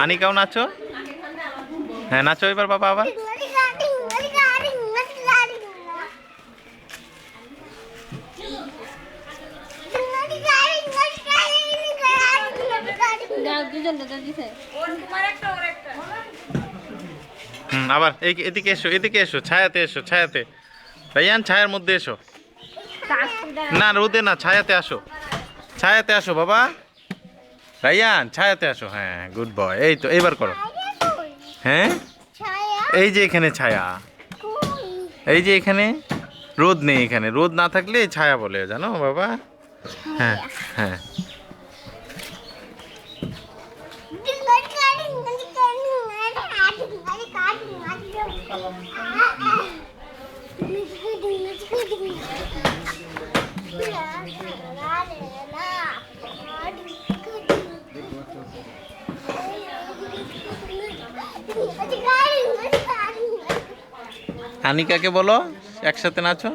আনিকাও নাচো। হ্যাঁ নাচো এবার বাবা আবার। আবার এদিকে এসো, এদিকে এসো, ছায়াতে এসো, ছায়াতে। রাইয়ান ছায়ার মধ্যে এসো। না রোদে না, ছায়াতে আসো, ছায়াতে আসো বাবা। রাইয়ান ছায়াতে আসো। হ্যাঁ গুড বয়। এই তো এবার করো। হ্যাঁ এই যে এখানে ছায়া, এই যে এখানে রোদ নেই, এখানে রোদ না থাকলে ছায়া বলে, জানো বাবা। হ্যাঁ হ্যাঁ আনিকাকে বলো একসাথে নাচো।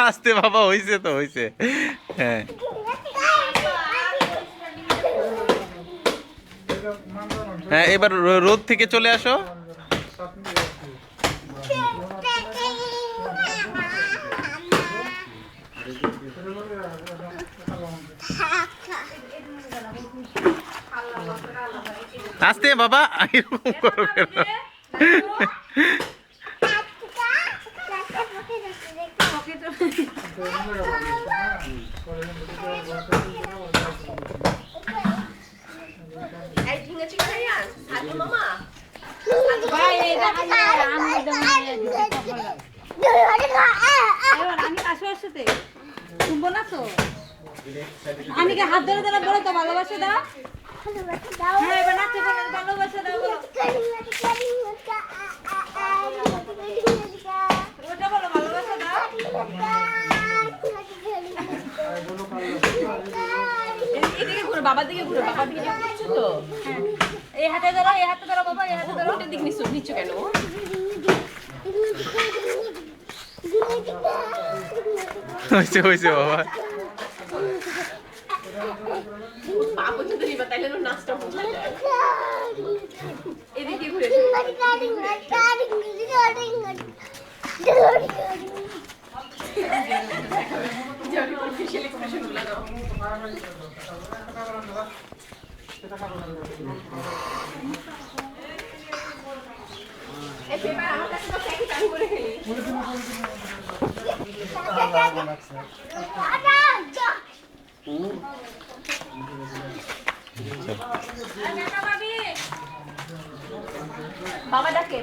আস্তে বাবা, হইছে তো হইছে। হ্যাঁ হ্যাঁ এবার রোদ থেকে চলে আসো। আস্তে বাবা, এরকম করো কেন? আনিকে হাত ধরে ধরে বলো তো ভালোবাসা দাও। হ্যাঁ এবার নাচতে বলো ভালোবাসা দাও বলো। ওটা বলো ভালোবাসা দাও। এদিকে ঘুরো, বাবার দিকে ঘুরো, বাবার দিকে ঘুরছো তো। হ্যাঁ এই হাতে ধরো, এই হাতে ধরো বাবা, এই হাতে ধরো। ওটার দিকে নিচ্ছ কেন? হয়েছে হয়েছে বাবা। এদিকে ঘুরে আমার কাছে তো একই টানি করে খেলি। বাবা ডাকে